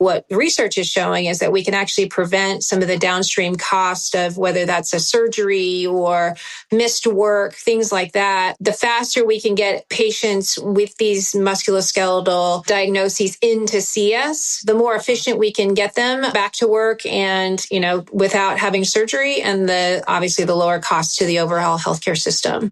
what research is showing is that we can actually prevent some of the downstream cost of whether that's a surgery or missed work, things like that. The faster we can get patients with these musculoskeletal diagnoses in to see us, the more efficient we can get them back to work and, without having surgery, and obviously the lower cost to the overall healthcare system.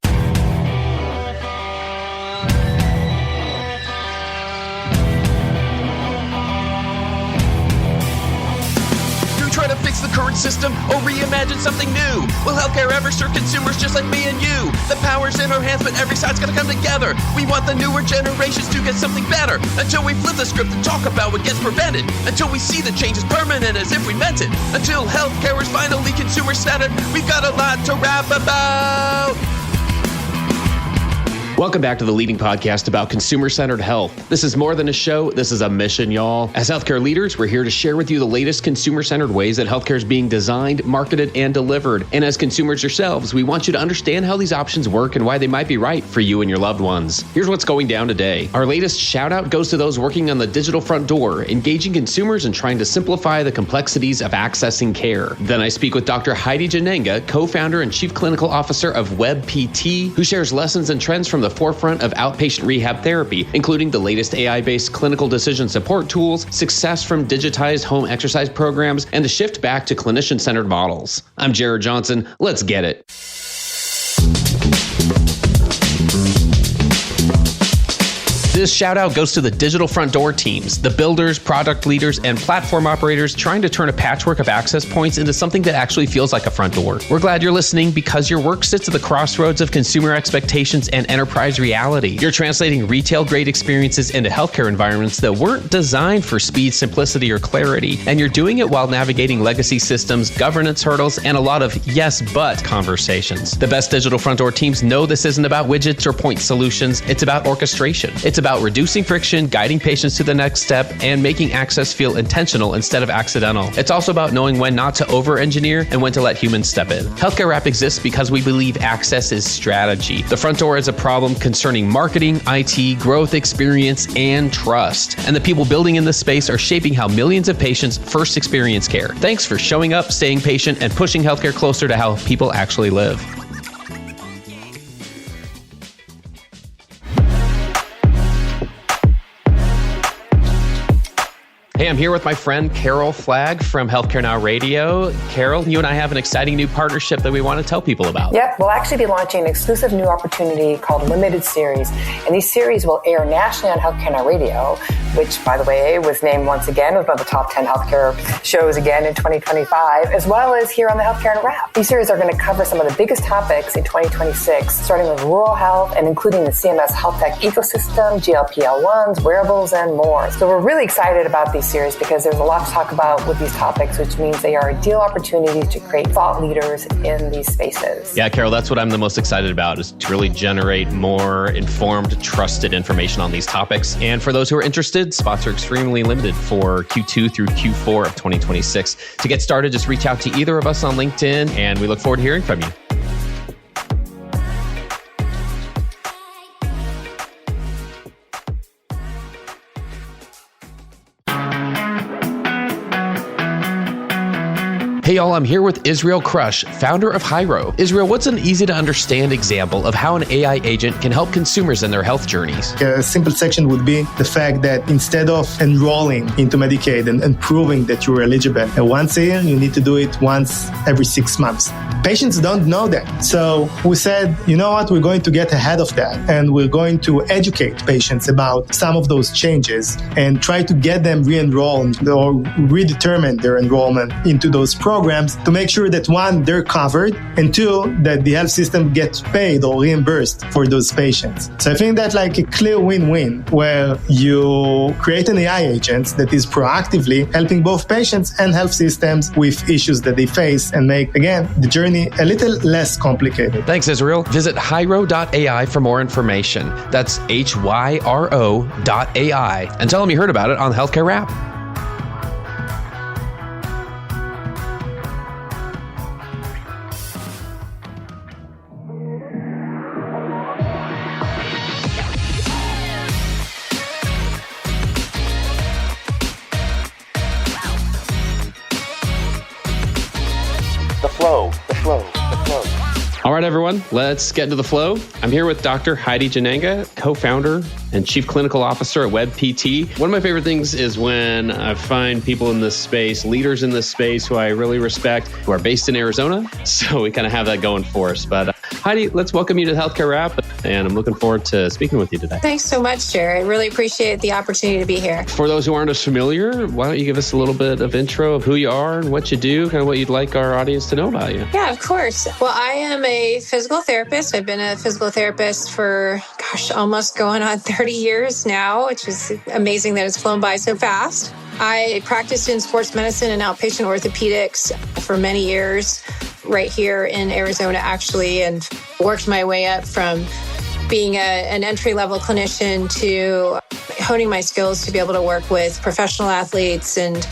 Try to fix the current system or reimagine something new? Will healthcare ever serve consumers just like me and you? The power's in our hands, but every side's gotta come together. We want the newer generations to get something better. Until we flip the script and talk about what gets prevented. Until we see the changes permanent as if we meant it. Until healthcare is finally consumer-centered. We've got a lot to rap about. Welcome back to the leading podcast about consumer-centered health. This is more than a show, this is a mission, y'all. As healthcare leaders, we're here to share with you the latest consumer-centered ways that healthcare is being designed, marketed, and delivered. And as consumers yourselves, we want you to understand how these options work and why they might be right for you and your loved ones. Here's what's going down today. Our latest shout-out goes to those working on the digital front door, engaging consumers and trying to simplify the complexities of accessing care. Then I speak with Dr. Heidi Jannenga, co-founder and chief clinical officer of WebPT, who shares lessons and trends from the forefront of outpatient rehab therapy, including the latest AI-based clinical decision support tools, success from digitized home exercise programs, and the shift back to clinician-centered models. I'm Jared Johnson. Let's get it. This shout out goes to the digital front door teams, the builders, product leaders, and platform operators trying to turn a patchwork of access points into something that actually feels like a front door. We're glad you're listening because your work sits at the crossroads of consumer expectations and enterprise reality. You're translating retail-grade experiences into healthcare environments that weren't designed for speed, simplicity, or clarity. And you're doing it while navigating legacy systems, governance hurdles, and a lot of yes, but conversations. The best digital front door teams know this isn't about widgets or point solutions. It's about orchestration. It's about reducing friction, guiding patients to the next step, and making access feel intentional instead of accidental. It's also about knowing when not to over-engineer and when to let humans step in. Healthcare Wrap exists because we believe access is strategy. The front door is a problem concerning marketing, IT, growth, experience, and trust. And the people building in this space are shaping how millions of patients first experience care. Thanks for showing up, staying patient, and pushing healthcare closer to how people actually live. Hey, I'm here with my friend Carol Flagg from Healthcare Now Radio. Carol, you and I have an exciting new partnership that we want to tell people about. Yep, we'll actually be launching an exclusive new opportunity called Limited Series. And these series will air nationally on Healthcare Now Radio, which, by the way, was named once again as one of the top 10 healthcare shows again in 2025, as well as here on the Healthcare Now Wrap. These series are going to cover some of the biggest topics in 2026, starting with rural health and including the CMS health tech ecosystem, GLP-1s, wearables, and more. So we're really excited about these series because there's a lot to talk about with these topics, which means they are ideal opportunities to create thought leaders in these spaces. Yeah, Carol, that's what I'm the most excited about, is to really generate more informed, trusted information on these topics. And for those who are interested, spots are extremely limited for Q2 through Q4 of 2026. To get started, just reach out to either of us on LinkedIn, and we look forward to hearing from you. Hey y'all, I'm here with Israel Crush, founder of Hyro. Israel, what's an easy to understand example of how an AI agent can help consumers in their health journeys? A simple section would be the fact that instead of enrolling into Medicaid and proving that you're eligible once a year, you need to do it once every 6 months. Patients don't know that. So we said, you know what, we're going to get ahead of that and we're going to educate patients about some of those changes and try to get them re-enrolled or redetermine their enrollment into those programs to make sure that one, they're covered, and two, that the health system gets paid or reimbursed for those patients. So I think that's like a clear win-win where you create an AI agent that is proactively helping both patients and health systems with issues that they face and make, again, the journey a little less complicated. Thanks, Israel. Visit hyro.ai for more information. That's HYRO.ai, and tell them you heard about it on Healthcare Wrap. flow, the flow, the flow. All right, everyone, let's get into the flow. I'm here with Dr. Heidi Jannenga, co-founder and chief clinical officer at WebPT. One of my favorite things is when I find people in this space, leaders in this space who I really respect, who are based in Arizona. So we kind of have that going for us. But Heidi, let's welcome you to the Healthcare Wrap. And I'm looking forward to speaking with you today. Thanks so much, Jared. Really appreciate the opportunity to be here. For those who aren't as familiar, why don't you give us a little bit of intro of who you are and what you do, kind of what you'd like our audience to know about you. Yeah, of course. Well, I am a physical therapist. I've been a physical therapist for, almost going on 30 years now, which is amazing that it's flown by so fast. I practiced in sports medicine and outpatient orthopedics for many years right here in Arizona, actually, and worked my way up from being an entry-level clinician to honing my skills to be able to work with professional athletes and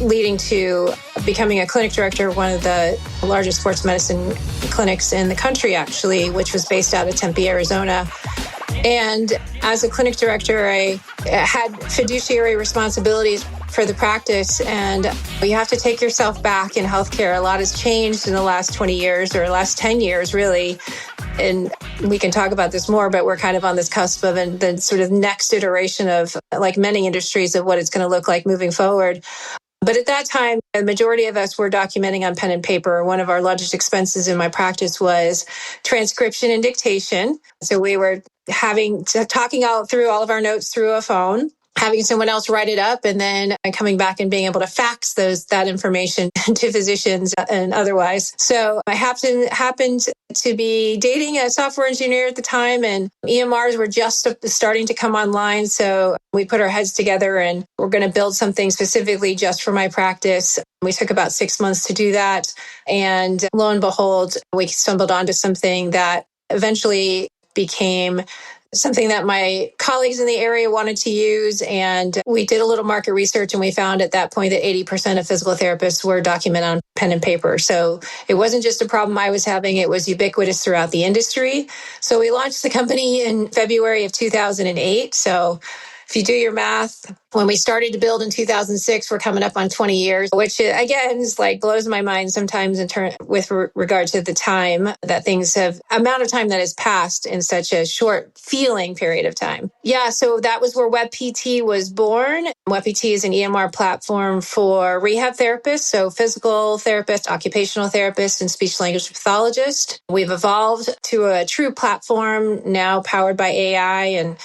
leading to becoming a clinic director of one of the largest sports medicine clinics in the country, actually, which was based out of Tempe, Arizona. And as a clinic director, I had fiduciary responsibilities for the practice. And you have to take yourself back in healthcare. A lot has changed in the last 20 years or last 10 years, really. And we can talk about this more, but we're kind of on this cusp of the sort of next iteration of, like many industries, of what it's going to look like moving forward. But at that time, the majority of us were documenting on pen and paper. One of our largest expenses in my practice was transcription and dictation. So we were talking out through all of our notes through a phone, having someone else write it up, and then coming back and being able to fax that information to physicians and otherwise. So I happened to be dating a software engineer at the time, and EMRs were just starting to come online. So we put our heads together and we're going to build something specifically just for my practice. We took about 6 months to do that. And lo and behold, we stumbled onto something that eventually became something that my colleagues in the area wanted to use. And we did a little market research, and we found at that point that 80% of physical therapists were documented on pen and paper. So it wasn't just a problem I was having, it was ubiquitous throughout the industry. So we launched the company in February of 2008. So if you do your math, when we started to build in 2006, we're coming up on 20 years, which again is blows my mind sometimes with regard to the time that amount of time that has passed in such a short feeling period of time. Yeah, so that was where WebPT was born. WebPT is an EMR platform for rehab therapists, so physical therapists, occupational therapists, and speech language pathologists. We've evolved to a true platform now powered by AI, and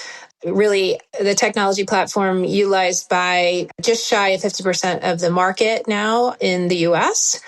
really the technology platform utilized by just shy of 50% of the market now in the US.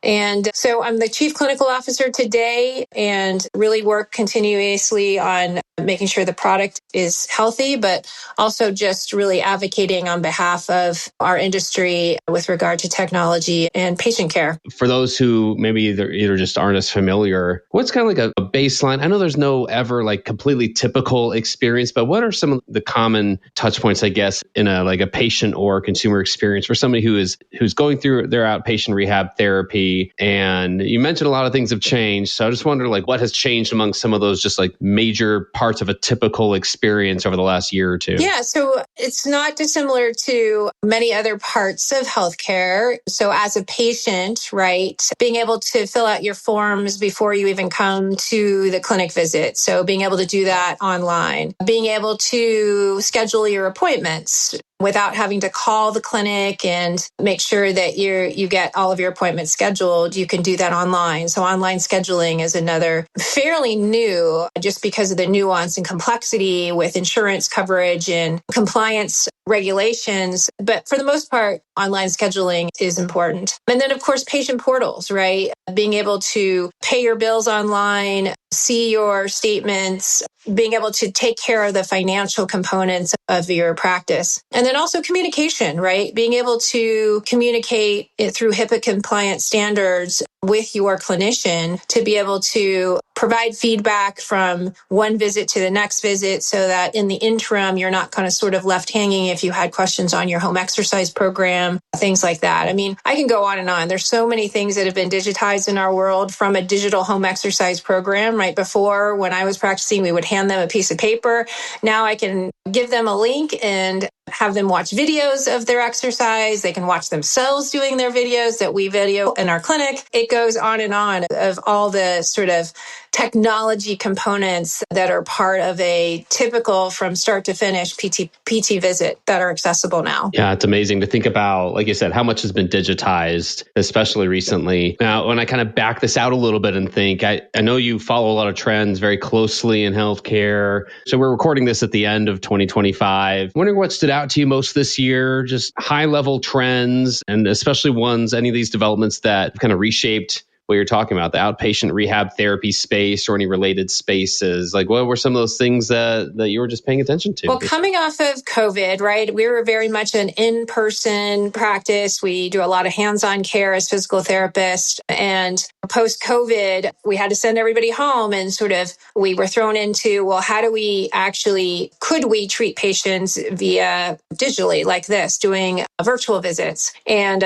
And so I'm the chief clinical officer today and really work continuously on making sure the product is healthy, but also just really advocating on behalf of our industry with regard to technology and patient care. For those who maybe either just aren't as familiar, what's kind of like a baseline? I know there's no ever completely typical experience, but what are some of the common touch points, I guess, in a patient or consumer experience for somebody who's going through their outpatient rehab therapy? And you mentioned a lot of things have changed. So I just wonder what has changed among some of those just major parts of a typical experience over the last year or two? Yeah, so it's not dissimilar to many other parts of healthcare. So as a patient, right, being able to fill out your forms before you even come to the clinic visit. So being able to do that online, being able to schedule your appointments without having to call the clinic and make sure that you get all of your appointments scheduled. You can do that online. So online scheduling is another fairly new, just because of the nuance and complexity with insurance coverage and compliance regulations. But for the most part, online scheduling is important. And then, of course, patient portals, right? Being able to pay your bills online, see your statements, being able to take care of the financial components of your practice. And then also communication, right? Being able to communicate it through HIPAA compliant standards with your clinician to be able to provide feedback from one visit to the next visit so that in the interim, you're not kind of sort of left hanging if you had questions on your home exercise program, things like that. I mean, I can go on and on. There's so many things that have been digitized in our world, from a digital home exercise program. Right before, when I was practicing, we would hand them a piece of paper. Now I can give them a link and have them watch videos of their exercise. They can watch themselves doing their videos that we video in our clinic. It goes on and on of all the sort of technology components that are part of a typical from start to finish PT visit that are accessible now. Yeah, it's amazing to think about, like you said, how much has been digitized, especially recently. Now, when I kind of back this out a little bit and think, I know you follow a lot of trends very closely in healthcare. So we're recording this at the end of 2025. Wondering what stood out to you most this year, just high level trends, and especially ones, any of these developments that kind of reshaped what you're talking about, the outpatient rehab therapy space or any related spaces. Like, what were some of those things that you were just paying attention to? Well, coming off of COVID, right, we were very much an in-person practice. We do a lot of hands-on care as physical therapists. And post-COVID, we had to send everybody home and we were thrown into, well, could we treat patients via digitally like this, doing virtual visits? And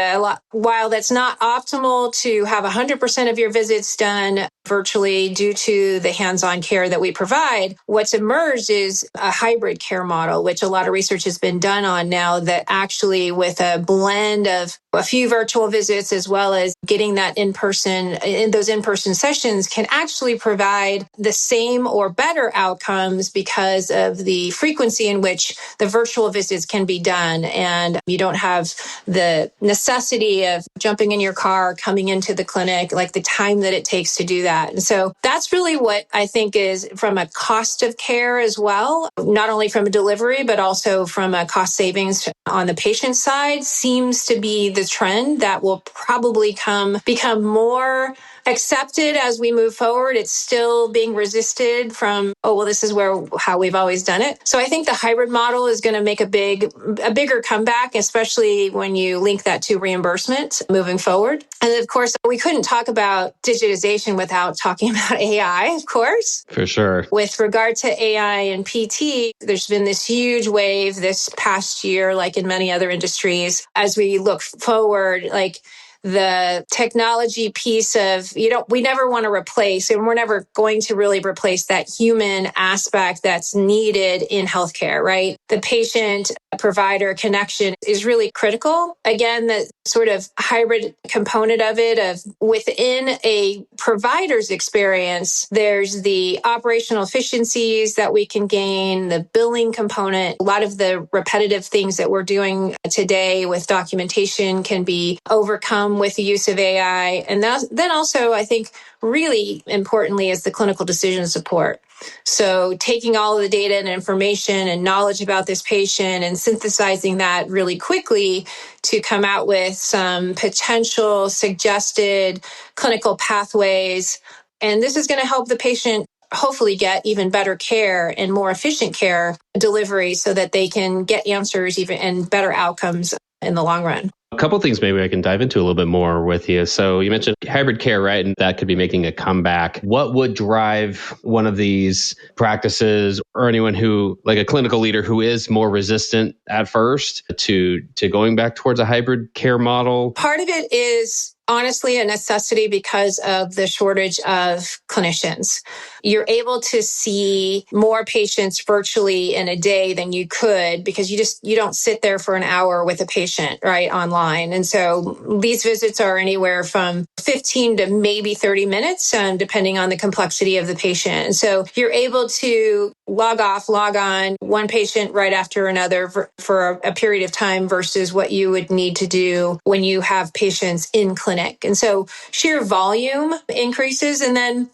while that's not optimal to have 100% of your visits done virtually due to the hands-on care that we provide, what's emerged is a hybrid care model, which a lot of research has been done on now, that actually with a blend of a few virtual visits as well as getting that those in-person sessions can actually provide the same or better outcomes because of the frequency in which the virtual visits can be done. And you don't have the necessity of jumping in your car, coming into the clinic, like the time that it takes to do that. And so that's really what I think is from a cost of care as well, not only from a delivery, but also from a cost savings on the patient side, seems to be the trend that will probably become more accepted as we move forward. It's still being resisted from, this is how we've always done it. So I think the hybrid model is going to make a bigger comeback, especially when you link that to reimbursement moving forward. And of course, we couldn't talk about digitization without talking about AI, of course. For sure. With regard to AI and PT, there's been this huge wave this past year, like in many other industries, as we look forward, like the technology piece of, we never want to replace, and we're never going to really replace that human aspect that's needed in healthcare, right? The patient provider connection is really critical. Again, the sort of hybrid component of it, of within a provider's experience, there's the operational efficiencies that we can gain, the billing component. A lot of the repetitive things that we're doing today with documentation can be overcome with the use of AI. And then also, I think, really importantly, is the clinical decision support. So taking all of the data and information and knowledge about this patient and synthesizing that really quickly to come out with some potential suggested clinical pathways. And this is going to help the patient hopefully get even better care and more efficient care delivery so that they can get answers even and better outcomes in the long run. A couple of things maybe I can dive into a little bit more with you. So you mentioned hybrid care, right? And that could be making a comeback. What would drive one of these practices or anyone who, like a clinical leader who is more resistant at first to going back towards a hybrid care model? Part of it is honestly a necessity because of the shortage of clinicians. You're able to see more patients virtually in a day than you could because you don't sit there for an hour with a patient, right, online. And so these visits are anywhere from 15 to maybe 30 minutes, depending on the complexity of the patient. And so you're able to log off, log on, one patient right after another for a period of time versus what you would need to do when you have patients in clinic. And so sheer volume increases. And then,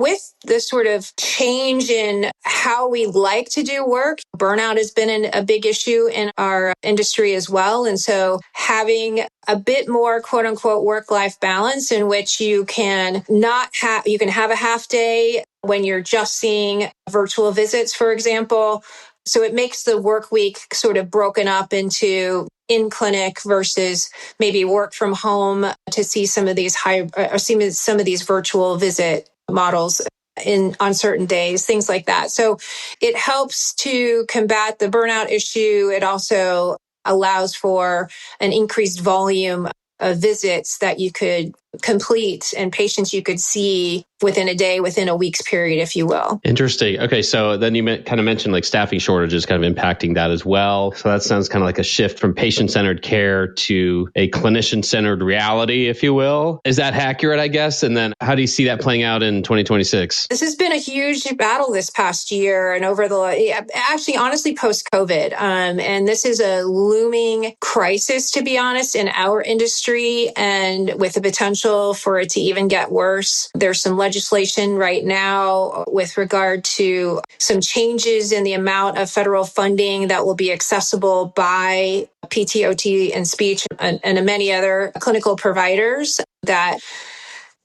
with this sort of change in how we like to do work, burnout has been a big issue in our industry as well. And so having a bit more quote unquote work-life balance in which you can have a half day when you're just seeing virtual visits, for example. So it makes the work week sort of broken up into in clinic versus maybe work from home to see some of these some of these virtual visit models on certain days, things like that. So it helps to combat the burnout issue. It also allows for an increased volume of visits that you could complete and patients you could see within a day, within a week's period, if you will. Interesting. Okay. So then you kind of mentioned like staffing shortages kind of impacting that as well. So that sounds kind of like a shift from patient-centered care to a clinician-centered reality, if you will. Is that accurate, I guess? And then how do you see that playing out in 2026? This has been a huge battle this past year and actually, honestly, post-COVID. And this is a looming crisis, to be honest, in our industry, and with the potential for it to even get worse. There's some legislation right now with regard to some changes in the amount of federal funding that will be accessible by PT, OT, and speech and many other clinical providers that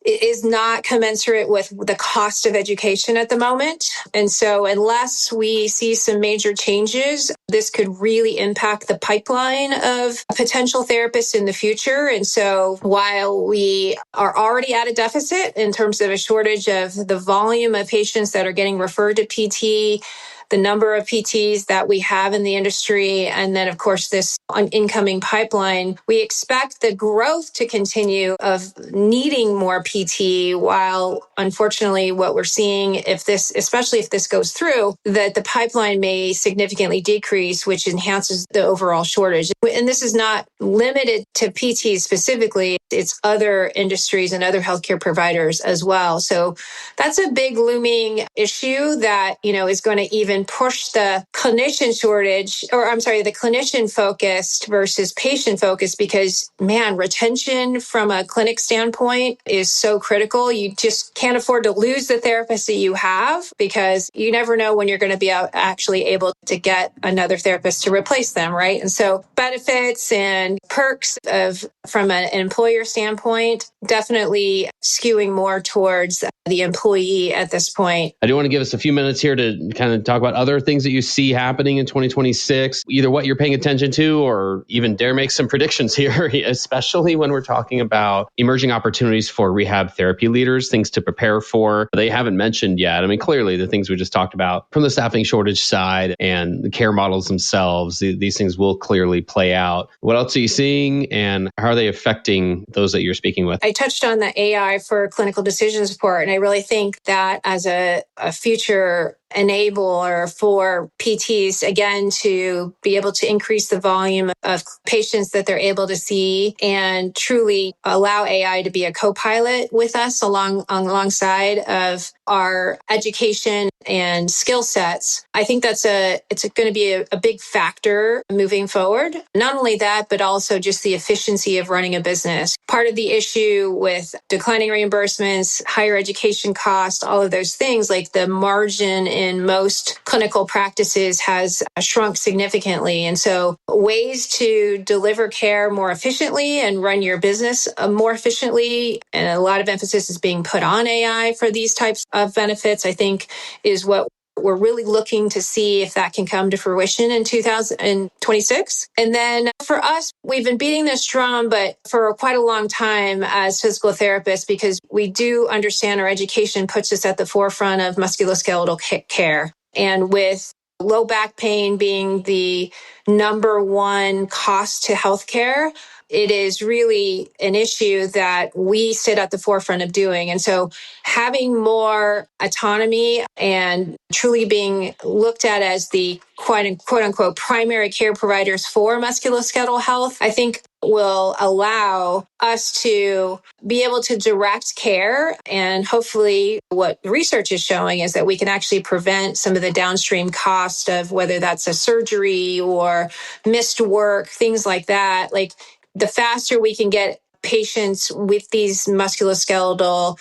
is not commensurate with the cost of education at the moment. And so unless we see some major changes, this could really impact the pipeline of potential therapists in the future. And so while we are already at a deficit in terms of a shortage of the volume of patients that are getting referred to PT, the number of PTs that we have in the industry, and then, of course, this incoming pipeline, we expect the growth to continue of needing more PT, while unfortunately what we're seeing, especially if this goes through, that the pipeline may significantly decrease, which enhances the overall shortage. And this is not limited to PTs specifically, it's other industries and other healthcare providers as well. So that's a big looming issue that, is going to even push the clinician shortage, the clinician focused versus patient focused, because retention from a clinic standpoint is so critical. You just can't afford to lose the therapist that you have, because you never know when you're going to be actually able to get another therapist to replace them, right? And so benefits and perks from an employer standpoint, definitely skewing more towards the employee at this point. I do want to give us a few minutes here to kind of talk about other things that you see happening in 2026, either what you're paying attention to or even dare make some predictions here, especially when we're talking about emerging opportunities for rehab therapy leaders, things to prepare for. They haven't mentioned yet. I mean, clearly the things we just talked about from the staffing shortage side and the care models themselves, these things will clearly play out. What else are you seeing, and how are they affecting those that you're speaking with? I touched on the AI for clinical decision support, and I really think that as a future enabler for PTs, again, to be able to increase the volume of patients that they're able to see and truly allow AI to be a co-pilot with us alongside of our education and skill sets. I think it's going to be a big factor moving forward. Not only that, but also just the efficiency of running a business. Part of the issue with declining reimbursements, higher education costs, all of those things, like the margin in most clinical practices has shrunk significantly. And so ways to deliver care more efficiently and run your business more efficiently, and a lot of emphasis is being put on AI for these types of benefits, I think is what we're really looking to see if that can come to fruition in 2026. And then for us, we've been beating this drum, but for quite a long time as physical therapists, because we do understand our education puts us at the forefront of musculoskeletal care. And with low back pain being the number one cost to healthcare, it is really an issue that we sit at the forefront of doing. And so having more autonomy and truly being looked at as the quote unquote primary care providers for musculoskeletal health, I think will allow us to be able to direct care. And hopefully what research is showing is that we can actually prevent some of the downstream cost of whether that's a surgery or missed work, things like that. Like the faster we can get patients with these musculoskeletal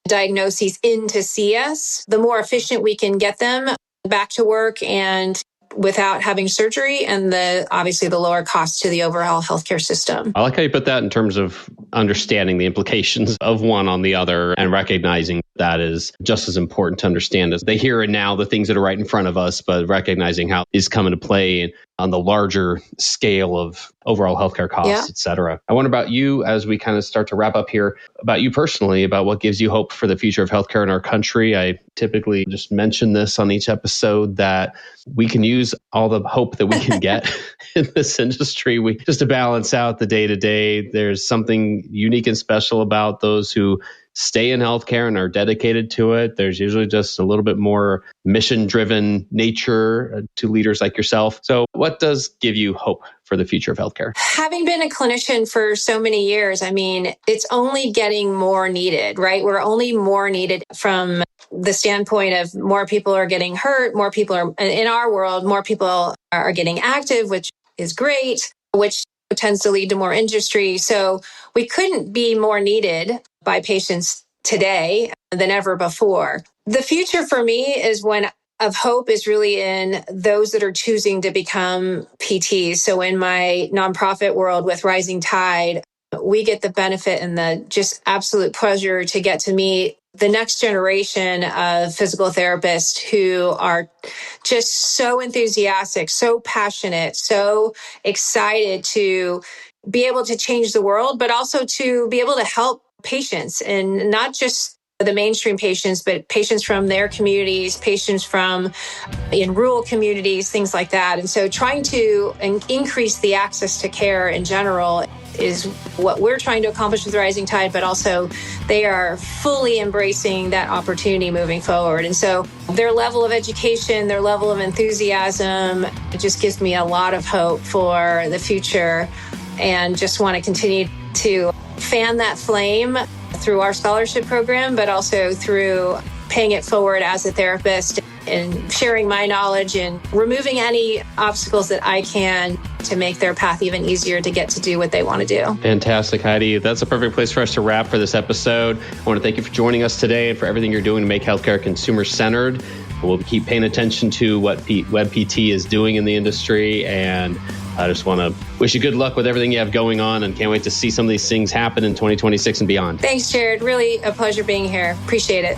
diagnoses in to see us, the more efficient we can get them back to work and without having surgery, and obviously the lower cost to the overall healthcare system. I like how you put that in terms of understanding the implications of one on the other and recognizing that is just as important to understand as the here and now, the things that are right in front of us, but recognizing how is coming to play on the larger scale of overall healthcare costs, et cetera. I wonder about you as we kind of start to wrap up here, about you personally, about what gives you hope for the future of healthcare in our country. I typically just mention this on each episode that we can use all the hope that we can get in this industry. Just to balance out the day-to-day, there's something unique and special about those who stay in healthcare and are dedicated to it. There's usually just a little bit more mission-driven nature to leaders like yourself. So what does give you hope for the future of healthcare? Having been a clinician for so many years, I mean, it's only getting more needed, right? We're only more needed from the standpoint of more people are getting hurt, more people are, in our world, more people are getting active, which is great, which tends to lead to more industry. So we couldn't be more needed by patients today than ever before. The future for me is one of hope is really in those that are choosing to become PTs. So in my nonprofit world with Rising Tide, we get the benefit and the just absolute pleasure to get to meet the next generation of physical therapists who are just so enthusiastic, so passionate, so excited to be able to change the world, but also to be able to help patients, and not just the mainstream patients, but patients from their communities, patients from in rural communities, things like that. And so trying to increase the access to care in general is what we're trying to accomplish with Rising Tide, but also they are fully embracing that opportunity moving forward. And so their level of education, their level of enthusiasm, it just gives me a lot of hope for the future, and just want to continue to fan that flame through our scholarship program, but also through paying it forward as a therapist and sharing my knowledge and removing any obstacles that I can to make their path even easier to get to do what they want to do. Fantastic, Heidi. That's a perfect place for us to wrap for this episode. I want to thank you for joining us today and for everything you're doing to make healthcare consumer-centered. We'll keep paying attention to what WebPT is doing in the industry, and I just want to wish you good luck with everything you have going on, and can't wait to see some of these things happen in 2026 and beyond. Thanks, Jared. Really a pleasure being here. Appreciate it.